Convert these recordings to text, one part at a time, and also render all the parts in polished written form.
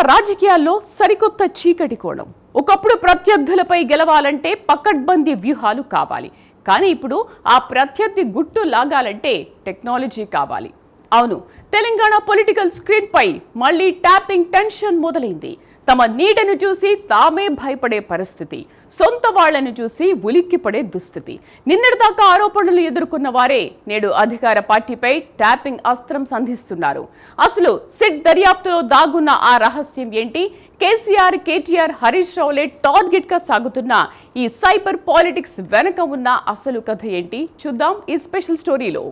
రాజకీయాల్లో సరికొత్త చీకటి కోణం. ఒకప్పుడు ప్రత్యర్థులపై గెలవాలంటే పకడ్బందీ వ్యూహాలు కావాలి. కానీ ఇప్పుడు ఆ ప్రత్యర్థి గుట్టు లాగాలంటే టెక్నాలజీ కావాలి. అవును, తెలంగాణ పొలిటికల్ స్క్రీన్ పై మళ్ళీ ట్యాపింగ్ టెన్షన్ మొదలైంది. తమ నీడను చూసి తామే భయపడే పరిస్థితి, సొంత వాళ్లను చూసి ఉలిక్కిపడే దుస్థితి. నిన్నటిదాకా ఆరోపణలు ఎదుర్కొన్న వారే నేడు అధికార పార్టీపై ట్యాపింగ్ అస్త్రం సంధిస్తున్నారు. అసలు సిట్ దర్యాప్తులో దాగున్న ఆ రహస్యం ఏంటి? కేసీఆర్, కేటీఆర్, హరీష్ రావులే టార్గెట్ గా సాగుతున్న ఈ సైబర్ పాలిటిక్స్ వెనక ఉన్న అసలు కథ ఏంటి? చూద్దాం ఈ స్పెషల్ స్టోరీలో.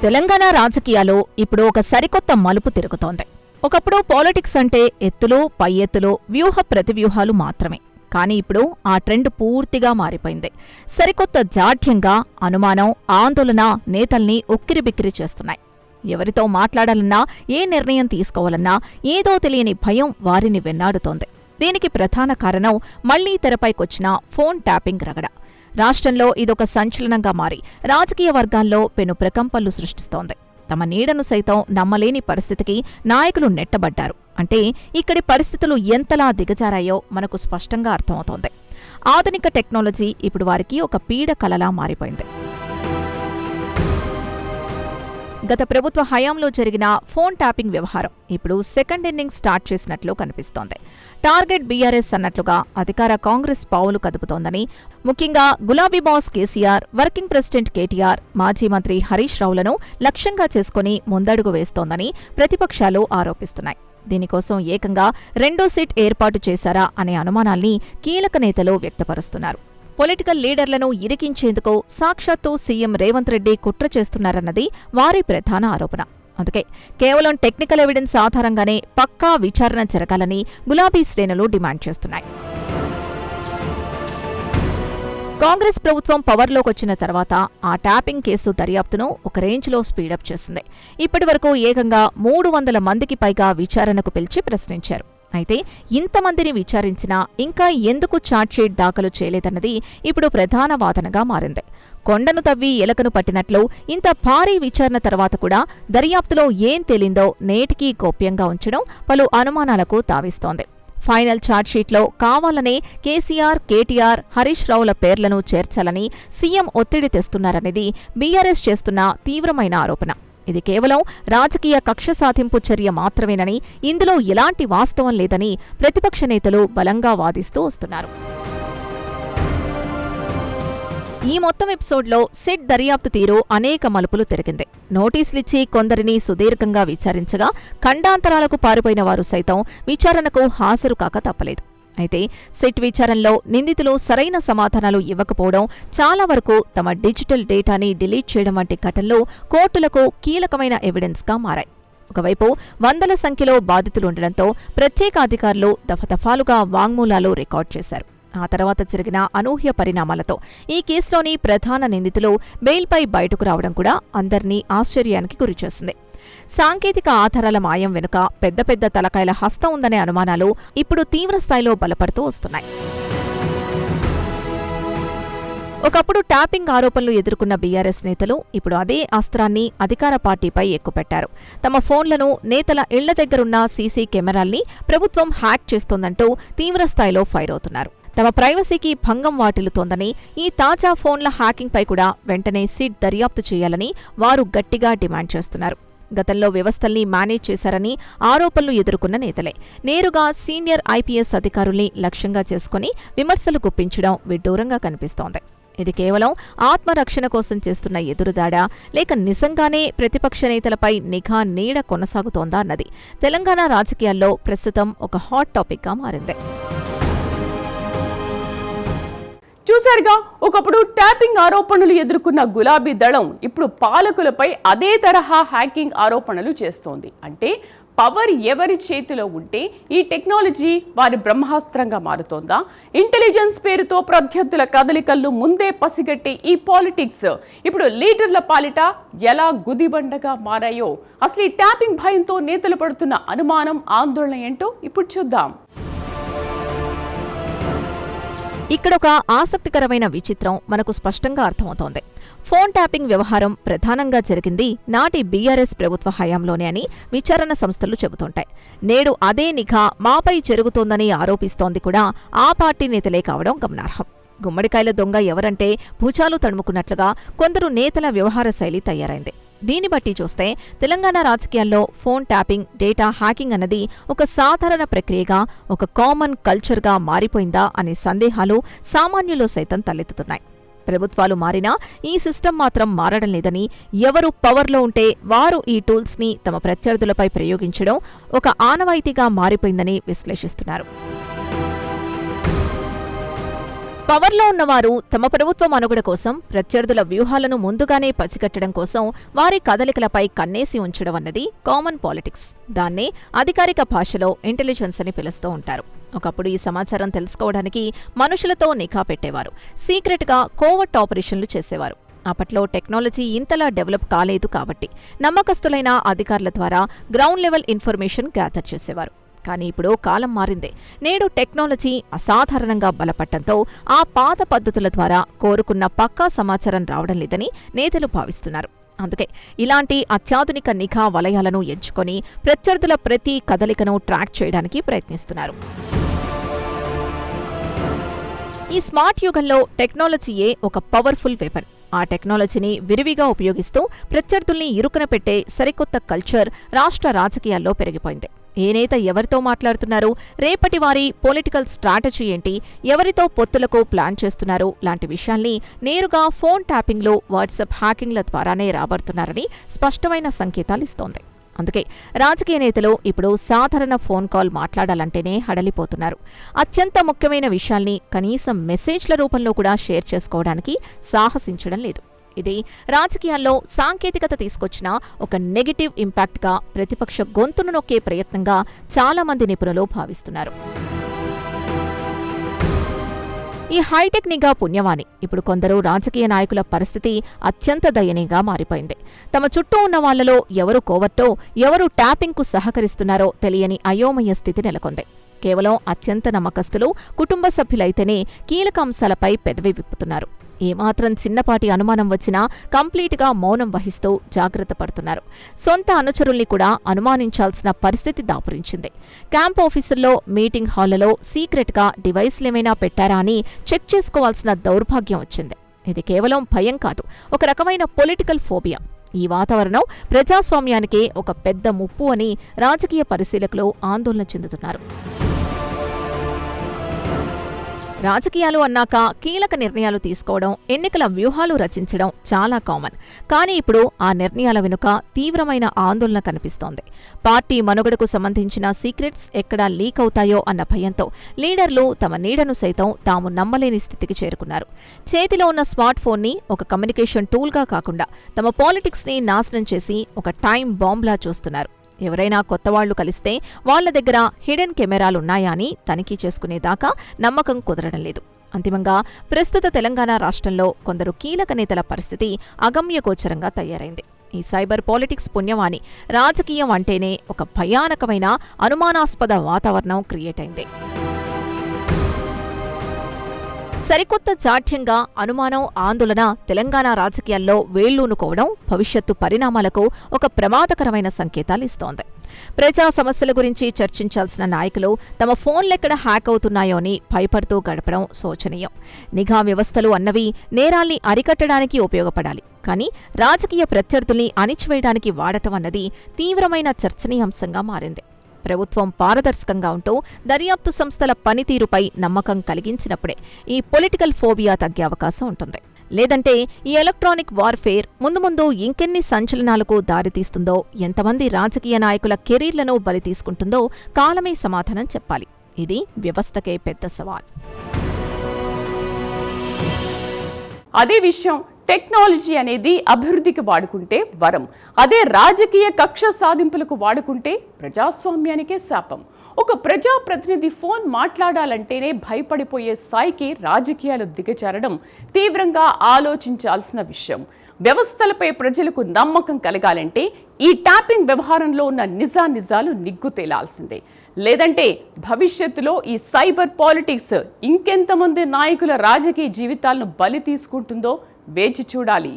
తెలంగాణ రాజకీయాల్లో ఇప్పుడు ఒక సరికొత్త మలుపు తిరుగుతోంది. ఒకప్పుడు పాలిటిక్స్ అంటే ఎత్తులు, పై ఎత్తులు, వ్యూహ ప్రతివ్యూహాలు మాత్రమే. కానీ ఇప్పుడు ఆ ట్రెండ్ పూర్తిగా మారిపోయింది. సరికొత్త జాఢ్యంగా అనుమానం, ఆందోళన నేతల్ని ఉక్కిరిబిక్కిరి చేస్తున్నాయి. ఎవరితో మాట్లాడాలన్నా, ఏ నిర్ణయం తీసుకోవాలన్నా ఏదో తెలియని భయం వారిని వెన్నాడుతోంది. దీనికి ప్రధాన కారణం మళ్లీ తెరపైకొచ్చిన ఫోన్ ట్యాపింగ్ రగడ. రాష్ట్రంలో ఇదొక సంచలనంగా మారి రాజకీయ వర్గాల్లో పెను ప్రకంపనలు సృష్టిస్తోంది. తమ నీడను సైతం నమ్మలేని పరిస్థితికి నాయకులు నెట్టబడ్డారు. అంటే ఇక్కడి పరిస్థితులు ఎంతలా దిగజారాయో మనకు స్పష్టంగా అర్థమవుతోంది. ఆధునిక టెక్నాలజీ ఇప్పుడు వారికి ఒక పీడ కలలా మారిపోయింది. గత ప్రభుత్వ హయాంలో జరిగిన ఫోన్ ట్యాపింగ్ వ్యవహారం ఇప్పుడు సెకండ్ ఇన్నింగ్ స్టార్ట్ చేసినట్లు కనిపిస్తోంది. టార్గెట్ బీఆర్ఎస్ అన్నట్లుగా అధికార కాంగ్రెస్ పావులు కదుపుతోందని, ముఖ్యంగా గులాబీ boss KCR, working president KTR, మాజీ మంత్రి హరీష్ రావులను లక్ష్యంగా చేసుకుని ముందడుగు వేస్తోందని ప్రతిపక్షాలు ఆరోపిస్తున్నాయి. దీనికోసం ఏకంగా రెండో సిట్ ఏర్పాటు చేశారా అనే అనుమానాల్ని కీలక నేతలు వ్యక్తపరుస్తున్నారు. పొలిటికల్ లీడర్లను ఇరికించేందుకు సాక్షాత్తు సీఎం రేవంత్ రెడ్డి కుట్ర చేస్తున్నారన్నది వారి ప్రధాన ఆరోపణ. అందుకే కేవలం టెక్నికల్ ఎవిడెన్స్ ఆధారంగానే పక్కా విచారణ జరగాలని గులాబీ శ్రేణులు డిమాండ్ చేస్తున్నాయి. కాంగ్రెస్ ప్రభుత్వం పవర్లోకొచ్చిన తర్వాత ఆ ట్యాపింగ్ కేసు దర్యాప్తును ఒక రేంజ్లో స్పీడప్ చేసింది. ఇప్పటివరకు ఏకంగా 300 మందికి పైగా విచారణకు పిలిచి ప్రశ్నించారు. అయితే ఇంతమందిని విచారించినా ఇంకా ఎందుకు ఛార్జ్షీట్ దాఖలు చేయలేదన్నది ఇప్పుడు ప్రధాన వాదనగా మారింది. కొండను తవ్వి ఎలకను పట్టినట్లు ఇంత భారీ విచారణ తర్వాత కూడా దర్యాప్తులో ఏం తేలిందో నేటికీ గోప్యంగా ఉంచడం పలు అనుమానాలకు తావిస్తోంది. ఫైనల్ ఛార్జ్షీట్లో కావాలనే కేసీఆర్, కేటీఆర్, హరీష్ రావుల పేర్లను చేర్చాలని సీఎం ఒత్తిడి తెస్తున్నారనేది బీఆర్ఎస్ చేస్తున్న తీవ్రమైన ఆరోపణ. ఇది కేవలం రాజకీయ కక్ష సాధింపు చర్య మాత్రమేనని, ఇందులో ఎలాంటి వాస్తవం లేదని ప్రతిపక్ష నేతలు బలంగా వాదిస్తూ వస్తున్నారు. ఈ మొత్తం ఎపిసోడ్లో సిట్ దర్యాప్తు తీరు అనేక మలుపులు తిరిగింది. నోటీసులిచ్చి కొందరిని సుదీర్ఘంగా విచారించగా ఖండాంతరాలకు పారిపోయిన వారు సైతం విచారణకు హాజరు కాక తప్పలేదు. అయితే సిట్ విచారణలో నిందితులు సరైన సమాధానాలు ఇవ్వకపోవడం, చాలా వరకు తమ డిజిటల్ డేటాని డిలీట్ చేయడం వంటి ఘటనలు కోర్టులకు కీలకమైన ఎవిడెన్స్గా మారాయి. ఒకవైపు వందల సంఖ్యలో బాధితులుండడంతో ప్రత్యేక అధికారులు దఫదఫాలుగా వాంగ్మూలాలు రికార్డ్ చేశారు. ఆ తర్వాత జరిగిన అనూహ్య పరిణామాలతో ఈ కేసులోని ప్రధాన నిందితులు బెయిల్పై బయటకు రావడం కూడా అందర్నీ ఆశ్చర్యానికి గురిచేసింది. సాంకేతిక ఆధారాల మాయం వెనుక పెద్ద పెద్ద తలకాయల హస్తం ఉందనే అనుమానాలు ఇప్పుడు తీవ్రస్థాయిలో బలపడుతూ వస్తున్నాయి. ఒకప్పుడు ట్యాపింగ్ ఆరోపణలు ఎదుర్కొన్న బీఆర్ఎస్ నేతలు ఇప్పుడు అదే అస్త్రాన్ని అధికార పార్టీపై ఎక్కుపెట్టారు. తమ ఫోన్లను, నేతల ఇళ్ల దగ్గరున్న సీసీ కెమెరాల్ని ప్రభుత్వం హ్యాక్ చేస్తోందంటూ తీవ్రస్థాయిలో ఫైర్ అవుతున్నారు. తమ ప్రైవసీకి భంగం వాటిల్లుతోందని, ఈ తాజా ఫోన్ల హ్యాకింగ్పై కూడా వెంటనే సిట్ దర్యాప్తు చేయాలని వారు గట్టిగా డిమాండ్ చేస్తున్నారు. గతంలో వ్యవస్థల్ని మేనేజ్ చేశారని ఆరోపణలు ఎదుర్కొన్న నేతలే నేరుగా సీనియర్ ఐపీఎస్ అధికారుల్ని లక్ష్యంగా చేసుకుని విమర్శలు గుప్పించడం విడ్డూరంగా కనిపిస్తోంది. ఇది కేవలం ఆత్మరక్షణ కోసం చేస్తున్న ఎదురుదాడా, లేక నిజంగానే ప్రతిపక్ష నేతలపై నిఘా నీడ కొనసాగుతోందా అన్నది తెలంగాణ రాజకీయాల్లో ప్రస్తుతం ఒక హాట్ టాపిక్గా మారింది. చూశారుగా, ఒకప్పుడు ట్యాపింగ్ ఆరోపణలు ఎదుర్కొన్న గులాబీ దళం ఇప్పుడు పాలకులపై అదే తరహా హ్యాకింగ్ ఆరోపణలు చేస్తోంది. అంటే పవర్ ఎవరి చేతిలో ఉంటే ఈ టెక్నాలజీ వారి బ్రహ్మాస్త్రంగా మారుతోందా? ఇంటెలిజెన్స్ పేరుతో ప్రత్యర్థుల కదలికలను ముందే పసిగట్టే ఈ పాలిటిక్స్ ఇప్పుడు లీడర్ల పాలిట ఎలా గుదిబండగా మారాయో, అసలు ఈ ట్యాపింగ్ భయంతో నేతలు పడుతున్న అనుమానం, ఆందోళన ఏంటో ఇప్పుడు చూద్దాం. ఇక్కడొక ఆసక్తికరమైన విచిత్రం మనకు స్పష్టంగా అర్థమవుతోంది. ఫోన్ ట్యాపింగ్ వ్యవహారం ప్రధానంగా జరిగింది నాటి బీఆర్ఎస్ ప్రభుత్వ హయాంలోనే అని విచారణ సంస్థలు చెబుతుంటాయి. నేడు అదే నిఘా మాపై జరుగుతోందని ఆరోపిస్తోంది కూడా ఆ పార్టీ నేతలే కావడం గమనార్హం. గుమ్మడికాయల దొంగ ఎవరంటే భుజాలు తడుముకున్నట్లుగా కొందరు నేతల వ్యవహార శైలి తయారైంది. దీన్ని బట్టి చూస్తే తెలంగాణ రాజకీయాల్లో ఫోన్ ట్యాపింగ్, డేటా హ్యాకింగ్ అన్నది ఒక సాధారణ ప్రక్రియగా, ఒక కామన్ కల్చర్గా మారిపోయిందా అనే సందేహాలు సామాన్యుల్లో సైతం తలెత్తుతున్నాయి. ప్రభుత్వాలు మారినా ఈ సిస్టమ్ మాత్రం మారడం లేదని, ఎవరు పవర్లో ఉంటే వారు ఈ టూల్స్ని తమ ప్రత్యర్థులపై ప్రయోగించడం ఒక ఆనవాయితీగా మారిపోయిందని విశ్లేషిస్తున్నారు. పవర్లో ఉన్నవారు తమ ప్రభుత్వ మనుగడ కోసం ప్రత్యర్థుల వ్యూహాలను ముందుగానే పసిగట్టడం కోసం వారి కదలికలపై కన్నేసి ఉంచడం అన్నది కామన్ పాలిటిక్స్. దాన్నే అధికారిక భాషలో ఇంటెలిజెన్స్ అని పిలుస్తూ ఉంటారు. ఒకప్పుడు ఈ సమాచారం తెలుసుకోవడానికి మనుషులతో నిఘా పెట్టేవారు, సీక్రెట్గా కోవర్ట్ ఆపరేషన్లు చేసేవారు. అప్పట్లో టెక్నాలజీ ఇంతలా డెవలప్ కాలేదు కాబట్టి నమ్మకస్తులైన అధికారుల ద్వారా గ్రౌండ్ లెవెల్ ఇన్ఫర్మేషన్ గ్యాదర్ చేసేవారు. కానీ ఇప్పుడు కాలం మారింది. నేడు టెక్నాలజీ అసాధారణంగా బలపడటంతో ఆ పాత పద్ధతుల ద్వారా కోరుకున్న పక్కా సమాచారం రావడం లేదని నేతలు భావిస్తున్నారు. అందుకే ఇలాంటి అత్యాధునిక నిఘా వలయాలను ఎంచుకొని ప్రత్యర్థుల ప్రతి కదలికను ట్రాక్ చేయడానికి ప్రయత్నిస్తున్నారు. ఈ స్మార్ట్ యుగంలో టెక్నాలజీయే ఒక పవర్ఫుల్ వెపన్. ఆ టెక్నాలజీని విరివిగా ఉపయోగిస్తూ ప్రత్యర్థుల్ని ఇరుకున పెట్టే సరికొత్త కల్చర్ రాష్ట్ర రాజకీయాల్లో పెరిగిపోయింది. ఏ నేత ఎవరితో మాట్లాడుతున్నారు, రేపటి వారి పొలిటికల్ స్ట్రాటజీ ఏంటి, ఎవరితో పొత్తులకు ప్లాన్ చేస్తున్నారు లాంటి విషయాల్ని నేరుగా ఫోన్ ట్యాపింగ్లు, వాట్సాప్ హ్యాకింగ్ల ద్వారానే రాబడుతున్నారని స్పష్టమైన సంకేతాలిస్తోంది. అందుకే రాజకీయ నేతలు ఇప్పుడు సాధారణ ఫోన్ కాల్ మాట్లాడాలంటేనే హడలిపోతున్నారు. అత్యంత ముఖ్యమైన విషయాల్ని కనీసం మెసేజ్ల రూపంలో కూడా షేర్ చేసుకోవడానికి సాహసించడం లేదు. ఇది రాజకీయాల్లో సాంకేతికత తీసుకొచ్చిన ఒక నెగటివ్ ఇంపాక్ట్గా, ప్రతిపక్ష గొంతును నొక్కే ప్రయత్నంగా చాలామంది నిపుణులు భావిస్తున్నారు. ఈ హైటెక్ నిఘా పుణ్యవాణి ఇప్పుడు కొందరు రాజకీయ నాయకుల పరిస్థితి అత్యంత దయనీయంగా మారిపోయింది. తమ చుట్టూ ఉన్న వాళ్లలో ఎవరు కోవర్టో, ఎవరు ట్యాపింగ్కు సహకరిస్తున్నారో తెలియని అయోమయ స్థితి నెలకొంది. కేవలం అత్యంత నమ్మకస్తులు, కుటుంబ సభ్యులైతేనే కీలక అంశాలపై పెదవి విప్పుతున్నారు. ఏమాత్రం చిన్నపాటి అనుమానం వచ్చినా కంప్లీట్గా మౌనం వహిస్తూ జాగ్రత్త పడుతున్నారు. సొంత అనుచరుల్ని కూడా అనుమానించాల్సిన పరిస్థితి దాపురించింది. క్యాంప్ ఆఫీసుల్లో, మీటింగ్ హాళ్లలో సీక్రెట్గా డివైస్లేమైనా పెట్టారా అని చెక్ చేసుకోవాల్సిన దౌర్భాగ్యం వచ్చింది. ఇది కేవలం భయం కాదు, ఒక రకమైన పొలిటికల్ ఫోబియా. ఈ వాతావరణం ప్రజాస్వామ్యానికే ఒక పెద్ద ముప్పు అని రాజకీయ పరిశీలకులు ఆందోళన చెందుతున్నారు. రాజకీయాలు అన్నాక కీలక నిర్ణయాలు తీసుకోవడం, ఎన్నికల వ్యూహాలు రచించడం చాలా కామన్. కానీ ఇప్పుడు ఆ నిర్ణయాల వెనుక తీవ్రమైన ఆందోళన కనిపిస్తోంది. పార్టీ మనుగడకు సంబంధించిన సీక్రెట్స్ ఎక్కడా లీక్ అవుతాయో అన్న భయంతో లీడర్లు తమ నీడను సైతం తాము నమ్మలేని స్థితికి చేరుకున్నారు. చేతిలో ఉన్న స్మార్ట్ ఫోన్ని ఒక కమ్యూనికేషన్ టూల్గా కాకుండా తమ పాలిటిక్స్ని నాశనం చేసి ఒక టైం బాంబ్లా చూస్తున్నారు. ఎవరైనా కొత్తవాళ్లు కలిస్తే వాళ్ల దగ్గర హిడెన్ కెమెరాలున్నాయా అని తనిఖీ చేసుకునేదాకా నమ్మకం కుదరడం లేదు. అంతిమంగా ప్రస్తుత తెలంగాణ రాష్ట్రంలో కొందరు కీలక నేతల పరిస్థితి అగమ్యగోచరంగా తయారైంది. ఈ సైబర్ పాలిటిక్స్ పుణ్యవాణి రాజకీయం అంటేనే ఒక భయానకమైన, అనుమానాస్పద వాతావరణం క్రియేట్ అయింది. సరికొత్త జాడ్యంగా అనుమానం, ఆందోళన తెలంగాణ రాజకీయాల్లో వేళ్లూనుకోవడం భవిష్యత్తు పరిణామాలకు ఒక ప్రమాదకరమైన సంకేతాలిస్తోంది. ప్రజా సమస్యల గురించి చర్చించాల్సిన నాయకులు తమ ఫోన్లెక్కడ హ్యాక్ అవుతున్నాయో అని భయపడుతూ గడపడం శోచనీయం. నిఘా వ్యవస్థలు అన్నవి నేరాల్ని అరికట్టడానికి ఉపయోగపడాలి, కానీ రాజకీయ ప్రత్యర్థుల్ని అణిచివేయడానికి వాడటం అన్నది తీవ్రమైన చర్చనీయాంశంగా మారింది. ప్రభుత్వం పారదర్శకంగా ఉంటూ దర్యాప్తు సంస్థల పనితీరుపై నమ్మకం కలిగించినప్పుడే ఈ పొలిటికల్ ఫోబియా తగ్గే అవకాశం ఉంటుంది. లేదంటే ఈ ఎలక్ట్రానిక్ వార్ఫేర్ ముందు ముందు ఇంకెన్ని సంచలనాలకు దారితీస్తుందో, ఎంతమంది రాజకీయ నాయకుల కెరీర్లను బలి తీసుకుంటుందో కాలమే సమాధానం చెప్పాలి. ఇది వ్యవస్థకే పెద్ద సవాల్. అదే విషయం టెక్నాలజీ అనేది అభివృద్ధికి వాడుకుంటే వరం, అదే రాజకీయ కక్ష సాధింపులకు వాడుకుంటే ప్రజాస్వామ్యానికే శాపం. ఒక ప్రజాప్రతినిధి ఫోన్ మాట్లాడాలంటేనే భయపడిపోయే స్థాయికి రాజకీయాలు దిగజారడం తీవ్రంగా ఆలోచించాల్సిన విషయం. వ్యవస్థలపై ప్రజలకు నమ్మకం కలగాలంటే ఈ ట్యాపింగ్ వ్యవహారంలో ఉన్న నిజాలు నిగ్గు తేలాల్సిందే. లేదంటే భవిష్యత్తులో ఈ సైబర్ పాలిటిక్స్ ఇంకెంతమంది నాయకుల రాజకీయ జీవితాలను బలి తీసుకుంటుందో వేచి చూడాలి.